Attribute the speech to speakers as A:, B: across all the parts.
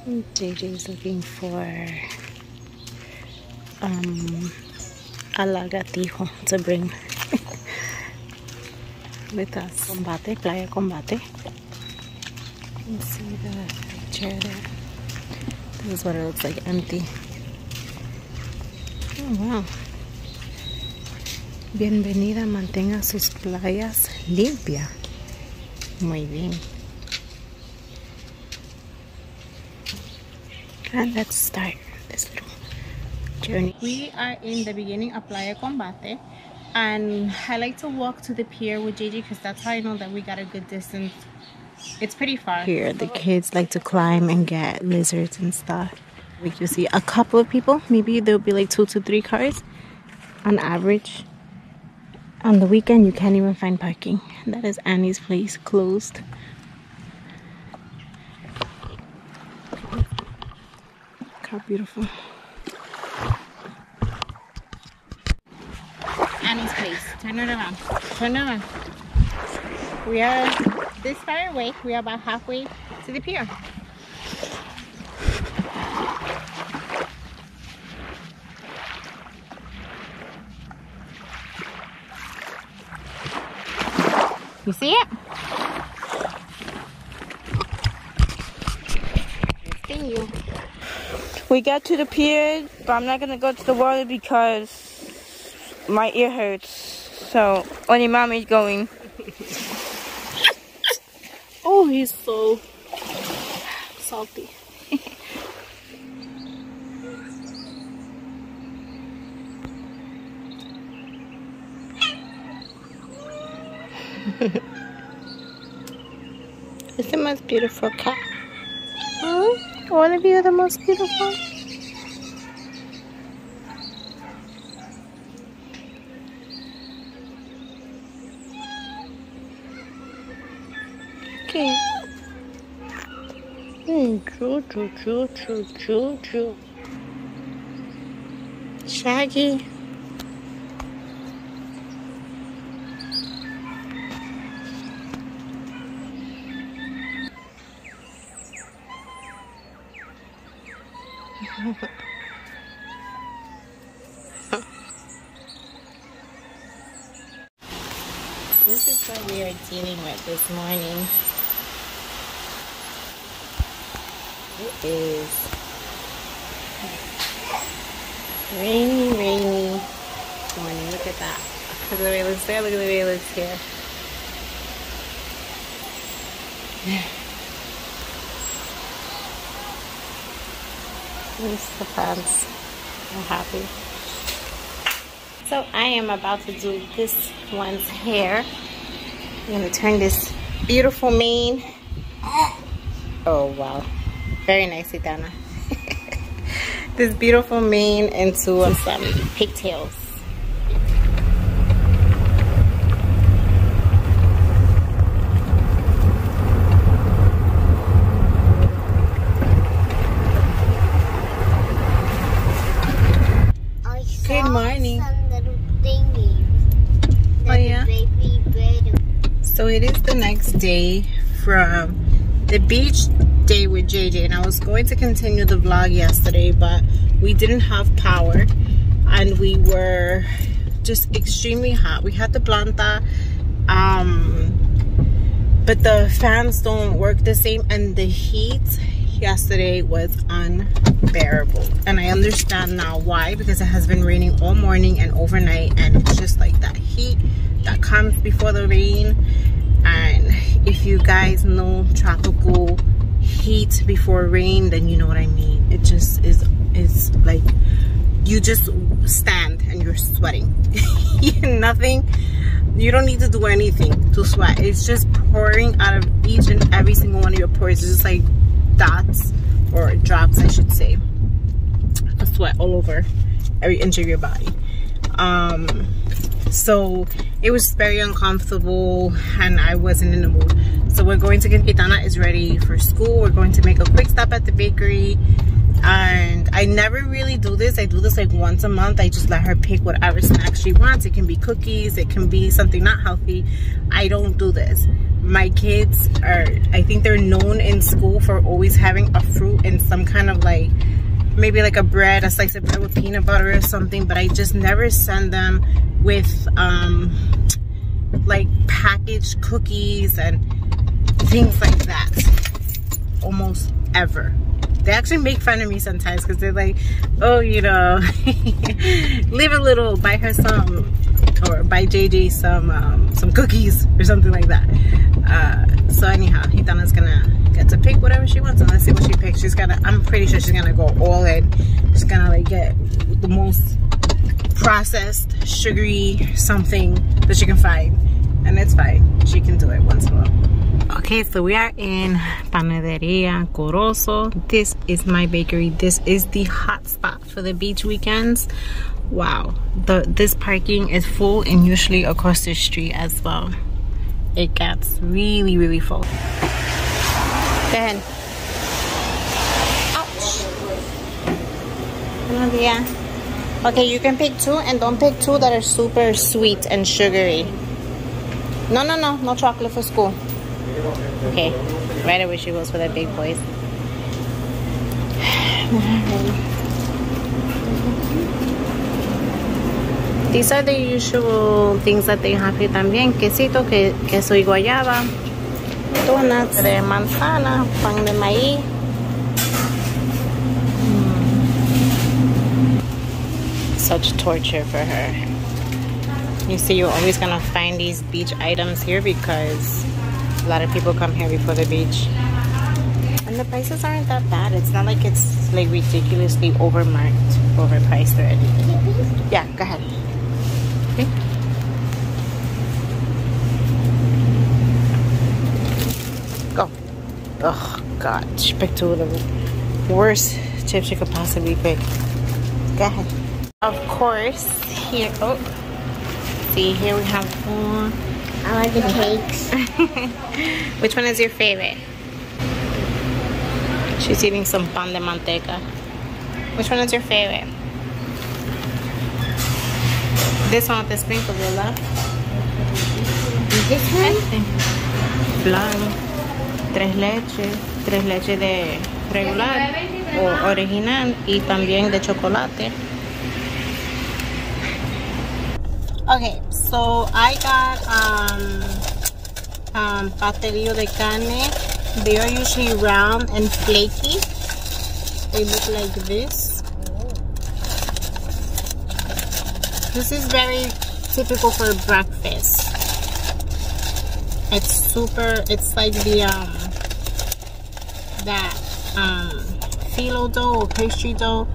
A: JJ's looking for a lagartijo to bring with us. Combate, Playa Combate. You can see the picture there. This is what it looks like, empty. Oh wow. Bienvenida, mantenga sus playas limpia. Muy bien. And let's start this little journey. We are in the beginning of Playa Combate, and I like to walk to the pier with JJ because that's how I know that we got a good distance. It's pretty far. Here the kids like to climb and get lizards and stuff. We can see a couple of people, maybe there'll be like 2 to 3 cars on average. On the weekend you can't even find parking. That is Annie's place, closed. Look how beautiful. Annie's place. Turn it around. Turn it around. We are this far away. We are about halfway to the pier. You see it? You.
B: We got to the pier, but I'm not gonna go to the water because my ear hurts. So only mommy's going.
A: Oh, he's so salty. It's the most beautiful cat. All of you are the most beautiful. Okay. Choo. Shaggy. This is what we are dealing with this morning. It is rainy morning. Look at that. Look at the way it looks there. Look at the way it looks here. There's the fans. I'm happy. So I am about to do this one's hair. I'm gonna turn this beautiful mane. Oh wow, very nicely done. This beautiful mane into some pigtails. Good morning. Oh yeah. So it is the next day from the beach day with JJ, and I was going to continue the vlog yesterday, but we didn't have power and we were just extremely hot. We had the planta, but the fans don't work the same, and the heat yesterday was unbearable, and I understand now why, because it has been raining all morning and overnight, and it's just like that heat that comes before the rain. And if you guys know tropical heat before rain, then you know what I mean. It just is like you just stand and you're sweating. Nothing, you don't need to do anything to sweat. It's just pouring out of each and every single one of your pores. It's just like dots, or drops I should say, of sweat all over every inch of your body. So it was very uncomfortable and I wasn't in the mood. So we're going to get, Itana is ready for school. We're going to make a quick stop at the bakery, and I never really do this. I do this like once a month. I just let her pick whatever snack she wants. It can be cookies, it can be something not healthy. I don't do this, my kids are, I think they're known in school for always having a fruit and some kind of like, maybe like a bread, a slice of bread with peanut butter or something, but I just never send them with like packaged cookies and things like that, almost ever. They actually make fun of me sometimes because they're like, oh, you know, leave a little, buy her some, or buy JJ some cookies or something like that. So anyhow, Gitana's gonna get to pick whatever she wants, and let's see what she picks. She's gonna, I'm pretty sure she's gonna go all in. She's gonna like get the most processed, sugary something that she can find, and it's fine. She can do it once in a while. Okay, so we are in Panaderia Corozo. This is my bakery. This is the hot spot for the beach weekends. Wow, this parking is full, and usually across the street as well. It gets really, really full. Go ahead. Ouch. Buenos días. Okay, you can pick 2, and don't pick 2 that are super sweet and sugary. No chocolate for school. Okay, right away she goes for the big boys. These are the usual things that they have here también. Quesito, queso y guayaba, donuts de manzana, pan de maíz. Such torture for her. You see, you're always gonna find these beach items here because a lot of people come here before the beach. And the prices aren't that bad. It's not like it's like ridiculously overpriced or anything. Yeah, go ahead. Okay. Go. Oh God, she picked 2 of the worst chips she could possibly pick. Go ahead. Of course, here. Oh, see, here we have 4.
C: I like the cakes.
A: Which one is your favorite? She's eating some pan de manteca. Which one is your favorite? This one with the sprinkles, you love?
C: This one?
A: Flan. 3 leches de regular o original y también de chocolate. Okay, so I got pastelillo de carne. They are usually round and flaky. They look like this. This is very typical for breakfast. It's like the filo dough or pastry dough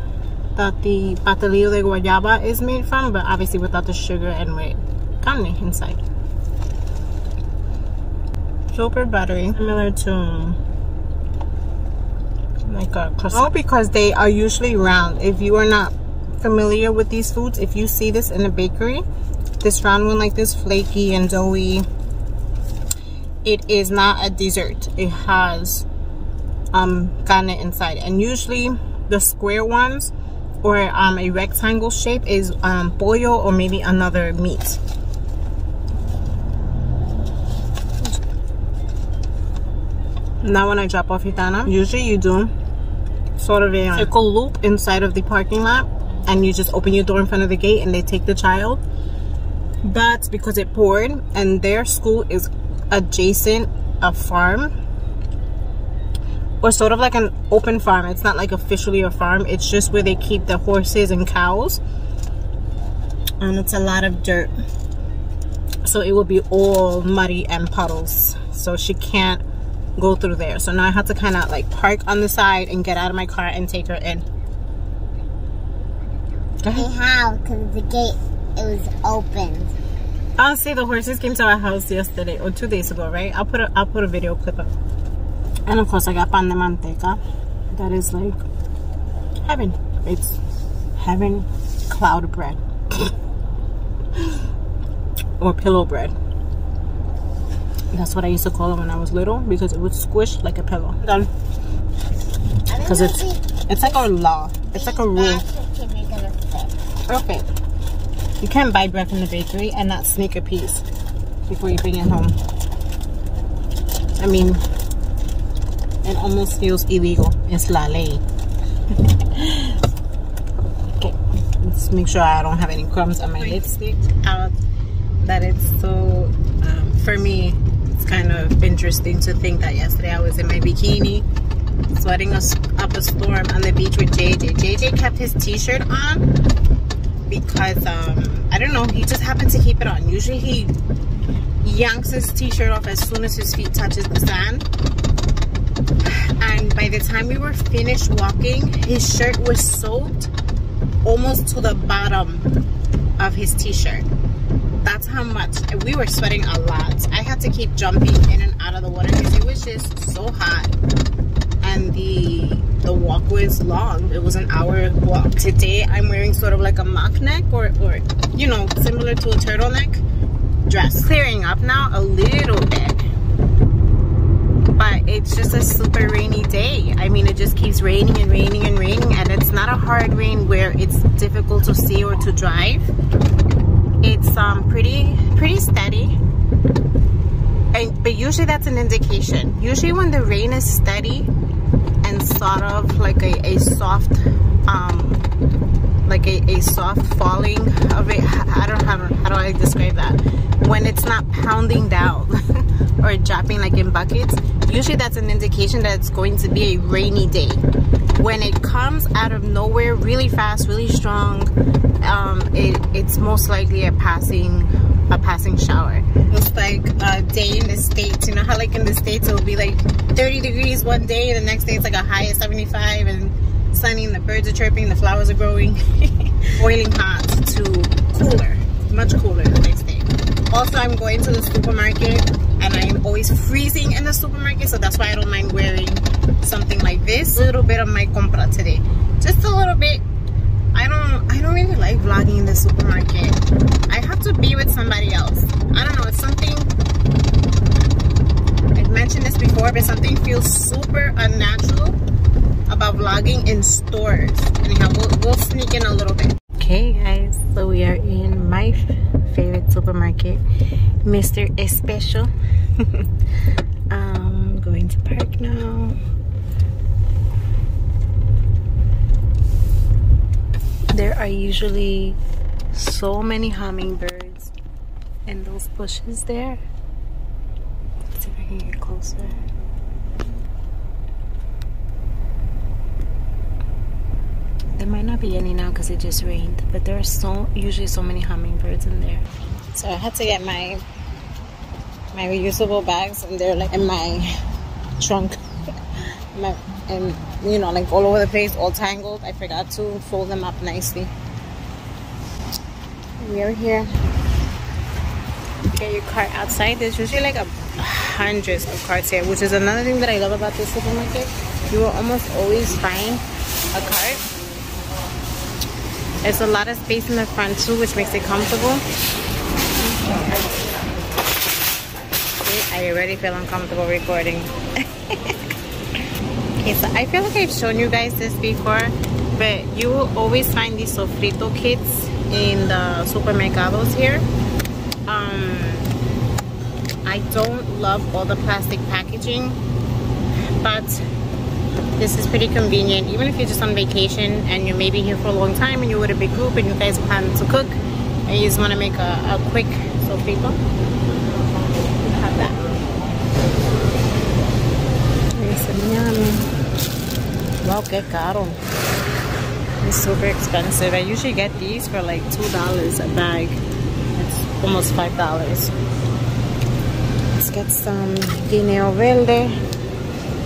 A: that the pastelillo de guayaba is made from, but obviously without the sugar and with carne inside. Super buttery, similar to like a croissant. Oh, because they are usually round. If you are not familiar with these foods, if you see this in a bakery, this round one like this, flaky and doughy, it is not a dessert. It has carne inside, and usually the square ones or a rectangle shape is pollo or maybe another meat. Now when I drop off Gitana, usually you do sort of a circle loop inside of the parking lot, and you just open your door in front of the gate and they take the child. But because it poured and their school is adjacent a farm, or sort of like an open farm, it's not like officially a farm, it's just where they keep the horses and cows, and it's a lot of dirt, so it will be all muddy and puddles, so she can't go through there. So now I have to kind of like park on the side and get out of my car and take her in.
C: Hey, how? Because the gate, it was open.
A: I'll say the horses came to our house yesterday or 2 days ago, right? I'll put a video clip up. And of course I got pan de manteca. That is like heaven. It's heaven cloud bread. Or pillow bread. That's what I used to call it when I was little, because it would squish like a pillow. Done. Because it's like a law. It's like a rule. Okay. You can't buy bread from the bakery and not sneak a piece before you bring it home. I mean, it almost feels illegal. It's la ley. Okay, let's make sure I don't have any crumbs on my lipstick. Out that it's so, for me, it's kind of interesting to think that yesterday I was in my bikini, sweating up a storm on the beach with JJ. JJ kept his t-shirt on because, I don't know, he just happened to keep it on. Usually he yanks his t-shirt off as soon as his feet touches the sand. And by the time we were finished walking, his shirt was soaked almost to the bottom of his t-shirt. That's how much. We were sweating a lot. I had to keep jumping in and out of the water because it was just so hot. And the walk was long. It was an hour walk. Today I'm wearing sort of like a mock neck or you know, similar to a turtleneck dress. Clearing up now a little bit. But it's just a super rainy day. I mean, it just keeps raining and raining and raining, and it's not a hard rain where it's difficult to see or to drive. It's pretty steady. But usually that's an indication. Usually when the rain is steady and sort of like a soft a soft falling of it, how do I describe that? When it's not pounding down or dropping like in buckets, usually that's an indication that it's going to be a rainy day. When it comes out of nowhere really fast, really strong, it's most likely a passing shower. It's like a day in the States. You know how like in the States it'll be like 30 degrees one day, the next day it's like a high of 75 and sunny and the birds are chirping, the flowers are growing. Boiling hot to cooler, much cooler the next day. Also, I'm going to the supermarket and I'm always freezing in the supermarket, so that's why I don't mind wearing something like this. A little bit of my compra today, just a little bit. I don't really like vlogging in the supermarket. I have to be with somebody else. I don't know, it's something, I've mentioned this before, but something feels super unnatural about vlogging in stores. Anyhow, we'll sneak in a little bit. Okay guys, so we are in my favorite supermarket, Mr. Especial. Going to park now. There are usually so many hummingbirds in those bushes there. Let's see if I can get closer. There might not be any now because it just rained, but there are usually so many hummingbirds in there. So I had to get my reusable bags, and they're like in my trunk, and you know, like all over the place, all tangled. I forgot to fold them up nicely. We are here. Get your cart outside. There's usually like hundreds of carts here, which is another thing that I love about this supermarket. You will almost always find a cart. There's a lot of space in the front too, which makes it comfortable. I already feel uncomfortable recording. Okay, so I feel like I've shown you guys this before, but you will always find these sofrito kits in the supermercados here. I don't love all the plastic packaging, but this is pretty convenient. Even if you're just on vacation and you may be here for a long time and you're with a big group and you guys plan to cook and you just want to make a quick sofrito, you have that. Wow, que caro. It's super expensive. I usually get these for like $2 a bag. It's almost $5. Let's get some guineo verde.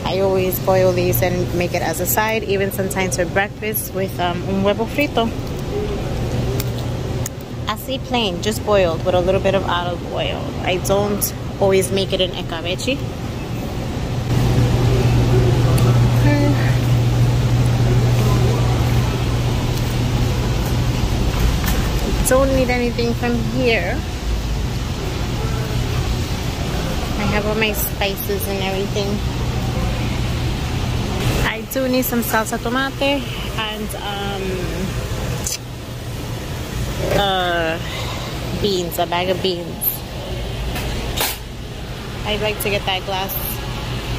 A: I always boil these and make it as a side, even sometimes for breakfast with un huevo frito. Así plain, just boiled with a little bit of olive oil. I don't always make it in escabeche. Don't need anything from here. I have all my spices and everything. I do need some salsa tomate and beans, a bag of beans. I'd like to get that glass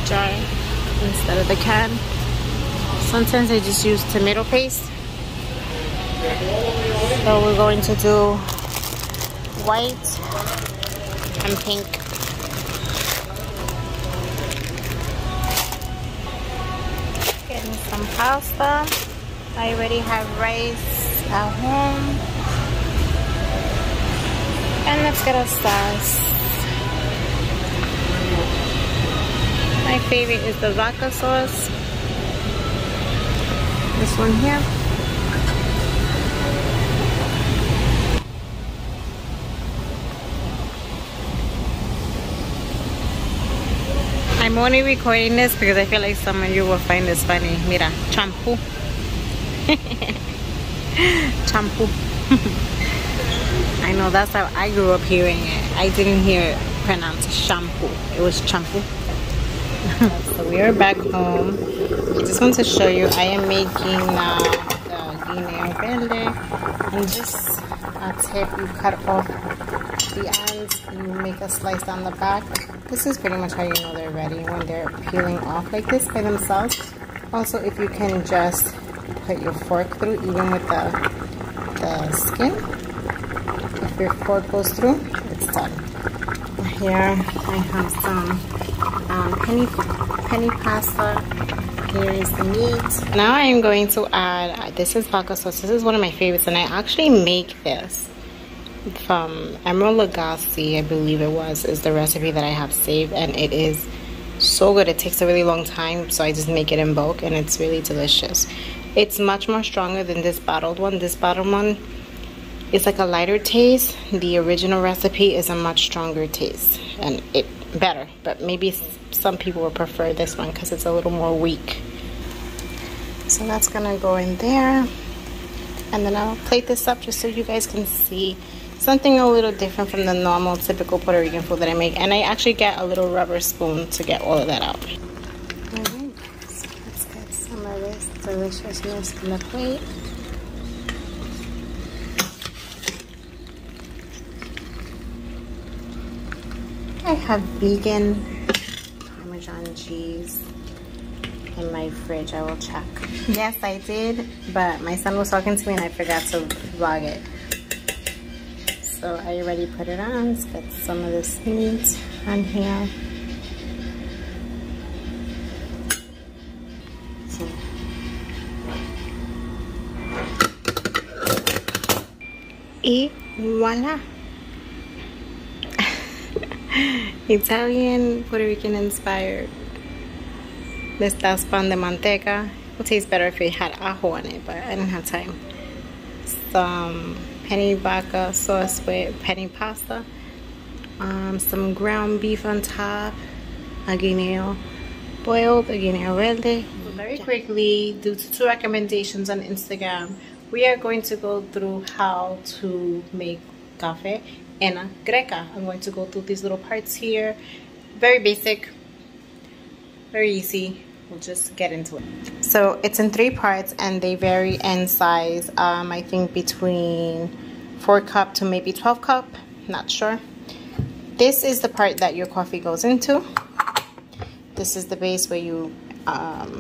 A: jar instead of the can. Sometimes I just use tomato paste. So we're going to do white and pink. Getting some pasta. I already have rice at home. And let's get our sauce. My favorite is the vodka sauce. This one here. I'm only recording this because I feel like some of you will find this funny. Mira, champú. Champú. I know that's how I grew up hearing it. I didn't hear it pronounced shampoo. It was champú. So we are back home. I just want to show you. I am making the guineo verde. And just a tip, you cut off the ends. You make a slice down the back. This is pretty much how you know they're ready, when they're peeling off like this by themselves. Also, if you can just put your fork through, even with the skin. If your fork goes through, it's done. Here I have some penny pasta. Here is the meat. Now I am going to add, this is vodka sauce. This is one of my favorites, and I actually make this from Emerald Lagasse, I believe it was, is the recipe that I have saved, and it is so good. It takes a really long time, so I just make it in bulk, and it's really delicious. It's much more stronger than this bottled one. This bottled one is like a lighter taste. The original recipe is a much stronger taste, and it better, but maybe some people will prefer this one because it's a little more weak. So that's gonna go in there, and then I'll plate this up just so you guys can see something a little different from the normal typical Puerto Rican food that I make. And I actually get a little rubber spoon to get all of that out. Alright, so let's get some of this deliciousness on the plate. I have vegan Parmesan cheese in my fridge. I will check. Yes, I did, but my son was talking to me and I forgot to vlog it. So I already put it on. Let's get some of this meat on here. So. Y voila. Italian, Puerto Rican inspired. This is pan de manteca. It would taste better if it had ajo on it, but I didn't have time. Some penny vodka sauce with penny pasta, some ground beef on top, a guineo boiled, a guineo verde. Very quickly, due to 2 recommendations on Instagram, we are going to go through how to make café en a greca. I'm going to go through these little parts here. Very basic, very easy. We'll just get into it. So it's in 3 parts and they vary in size. I think between 4 cup to maybe 12 cup, not sure. This is the part that your coffee goes into. This is the base where you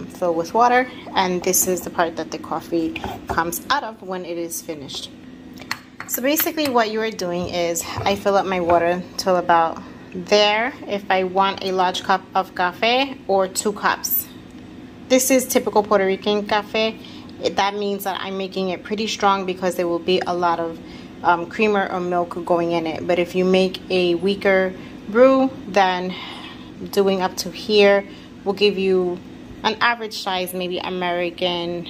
A: fill with water, and this is the part that the coffee comes out of when it is finished. So basically what you are doing is I fill up my water till about there if I want a large cup of cafe, or 2 cups. This is typical Puerto Rican cafe. That means that I'm making it pretty strong because there will be a lot of creamer or milk going in it. But if you make a weaker brew, then doing up to here will give you an average size, maybe American,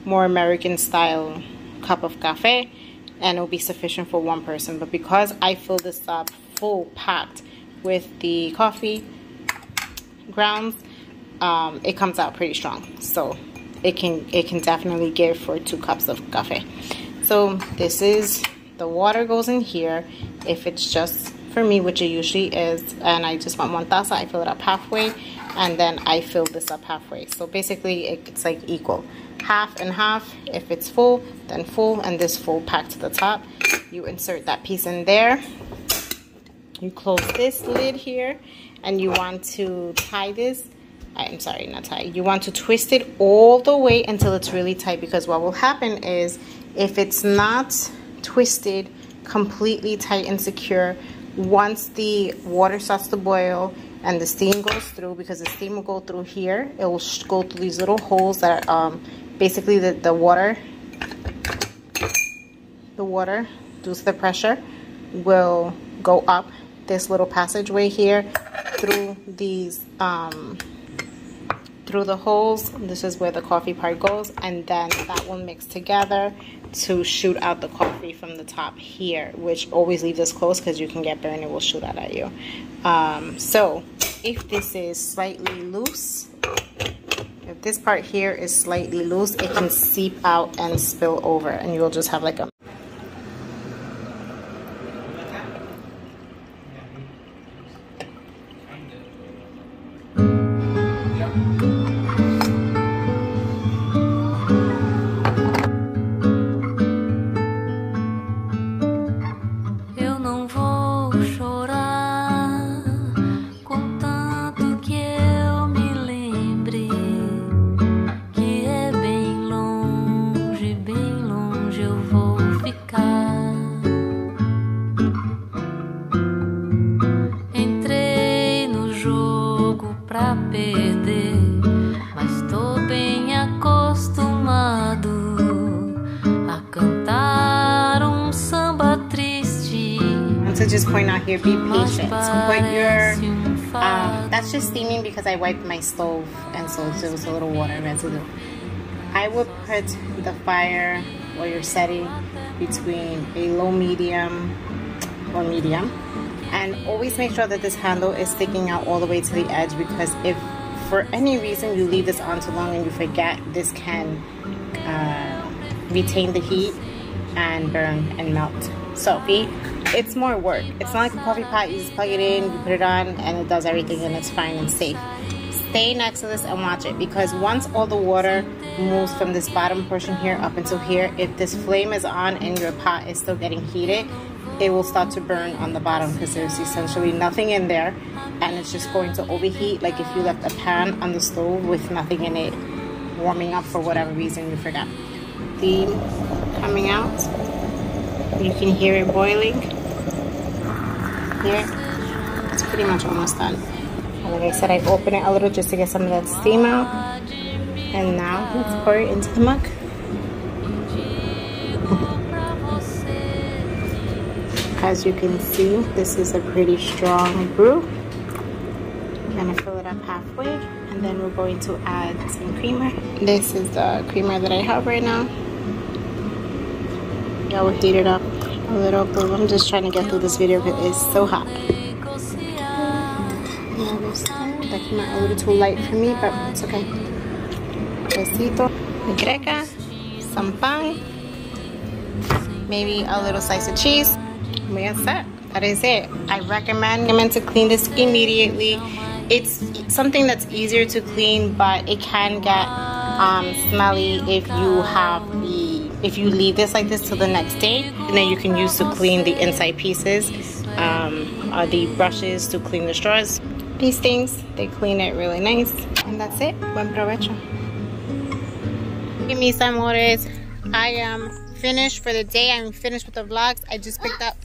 A: more American style cup of cafe, and it will be sufficient for 1 person. But because I fill this up full packed with the coffee grounds, it comes out pretty strong, so it can definitely give for 2 cups of cafe. So this is the water goes in here if it's just for me, which it usually is, and I just want 1 taza. I fill it up halfway, and then I fill this up halfway. So basically it's like equal, half and half. If it's full, then full, and this full packed to the top. You insert that piece in there. You close this lid here, and you want to tie this, I'm sorry, not tie, you want to twist it all the way until it's really tight, because what will happen is if it's not twisted completely tight and secure, once the water starts to boil and the steam goes through, because the steam will go through here, it will go through these little holes that are basically the water due to the pressure will go up this little passageway here through these through the holes. This is where the coffee part goes, and then that will mix together to shoot out the coffee from the top here, which always leave this closed because you can get burned, it will shoot out at you. So if this is slightly loose, if this part here is slightly loose, it can seep out and spill over, and you'll just have like a just point out here, be patient. Put your that's just steaming because I wiped my stove, and so there was a little water residue. I would put the fire or your setting between a low, medium, or medium, and always make sure that this handle is sticking out all the way to the edge, because if for any reason you leave this on too long and you forget, this can retain the heat and burn and melt. So it's more work. It's not like a coffee pot. You just plug it in, you put it on, and it does everything, and it's fine and safe. Stay next to this and watch it, because once all the water moves from this bottom portion here up until here, if this flame is on and your pot is still getting heated, it will start to burn on the bottom, because there's essentially nothing in there, and it's just going to overheat, like if you left a pan on the stove with nothing in it warming up for whatever reason you forgot. Steam coming out. You can hear it boiling here. It's pretty much almost done. And like I said, I open it a little just to get some of that steam out. And now let's pour it into the mug. As you can see, this is a pretty strong brew. I'm gonna fill it up halfway, and then we're going to add some creamer. This is the creamer that I have right now. I will heat it up a little bit. I'm just trying to get through this video because it's so hot. That came out a little too light for me, but it's okay. Quesito, greca, some pan, maybe a little slice of cheese. That's it. That is it. I recommend to clean this immediately. It's something that's easier to clean, but it can get smelly if you leave this like this till the next day, and then you can use to clean the inside pieces, or the brushes to clean the straws. These things, they clean it really nice, and that's it. Buen provecho. Give me some amores. I am finished for the day. I'm finished with the vlogs. I just picked up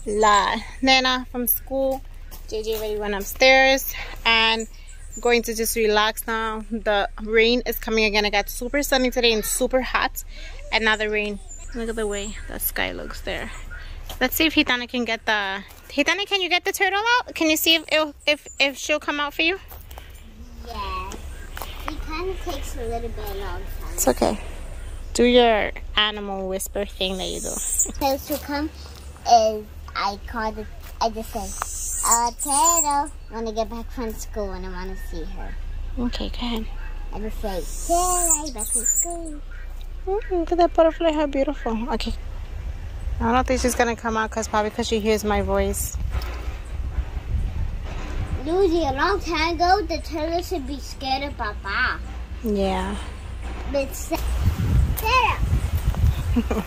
A: La Nena from school. JJ already went upstairs, and going to just relax now. The rain is coming again. It got super sunny today and super hot, and now the rain. Look at the way the sky looks there. Let's see if Hitana can get the Hitana, can you get the turtle out? Can you see if she'll come out for you?
C: Yeah, it kind of takes a little bit long time.
A: It's okay. Do your animal whisper thing that you do.
C: So she'll come is I just say, turtle, when I get back from school and I want to see her.
A: Okay, go ahead.
C: I just say, turtle, back from school.
A: Look at that butterfly, how beautiful. Okay. I don't think she's going to come out probably because she hears my voice.
C: Lucy, a long time ago, the turtle should be scared of Papa.
A: Yeah.
C: But turtle.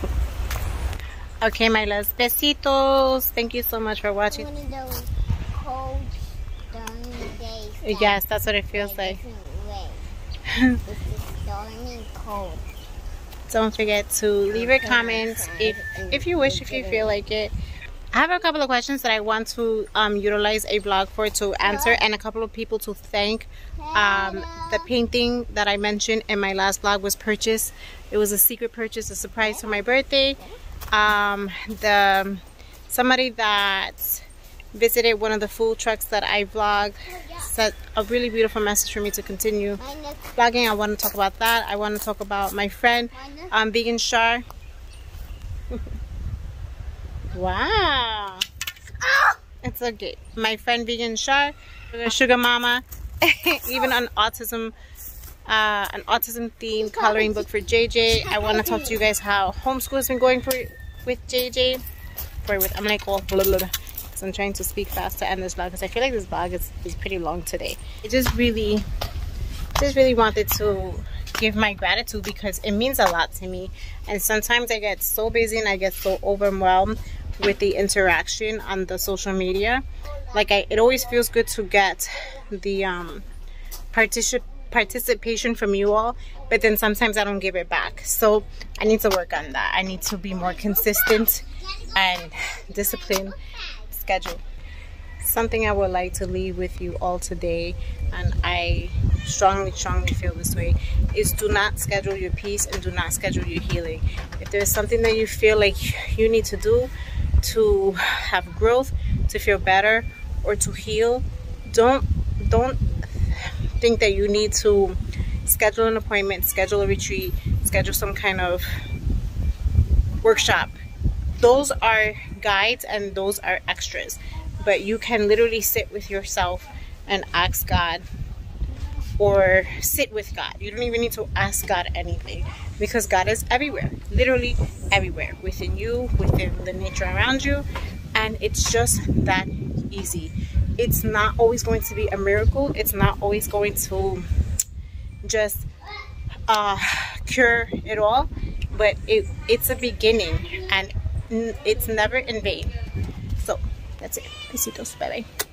A: Okay, my loves. Besitos. Thank you so much for watching.
C: One of those
A: Yes, that's what it feels like.
C: It's just stormy and cold.
A: Don't forget to leave your comments if you wish, if you feel like it. I have a couple of questions that I want to utilize a vlog for to answer, and a couple of people to thank. The painting that I mentioned in my last vlog was purchased. It was a secret purchase, a surprise for my birthday. Somebody that visited one of the food trucks that I vlogged sent a really beautiful message for me to continue vlogging. I want to talk about that. I want to talk about my friend Vegan Shar. Wow, it's okay. My friend Vegan Shar, Sugar Mama, even an autism themed coloring book for JJ. I want to talk to you guys how homeschool has been going with JJ. I'm like all blah, blah, blah. So I'm trying to speak fast to end this vlog because I feel like this vlog is pretty long today. I just really wanted to give my gratitude because it means a lot to me, and sometimes I get so busy and I get so overwhelmed with the interaction on the social media. Like it always feels good to get the participation from you all, but then sometimes I don't give it back. So I need to work on that. I need to be more consistent and disciplined schedule. Something I would like to leave with you all today, and I strongly feel this way, is do not schedule your peace and do not schedule your healing. If there's something that you feel like you need to do to have growth, to feel better, or to heal, don't think that you need to schedule an appointment, schedule a retreat, schedule some kind of workshop. Those are guides and those are extras, but you can literally sit with yourself and ask God, or sit with God. You don't even need to ask God anything, because God is everywhere, literally everywhere, within you, within the nature around you, and it's just that easy. It's not always going to be a miracle. It's not always going to just cure it all, but it's a beginning, and it's never in vain. So that's it. Besitos. Bye bye.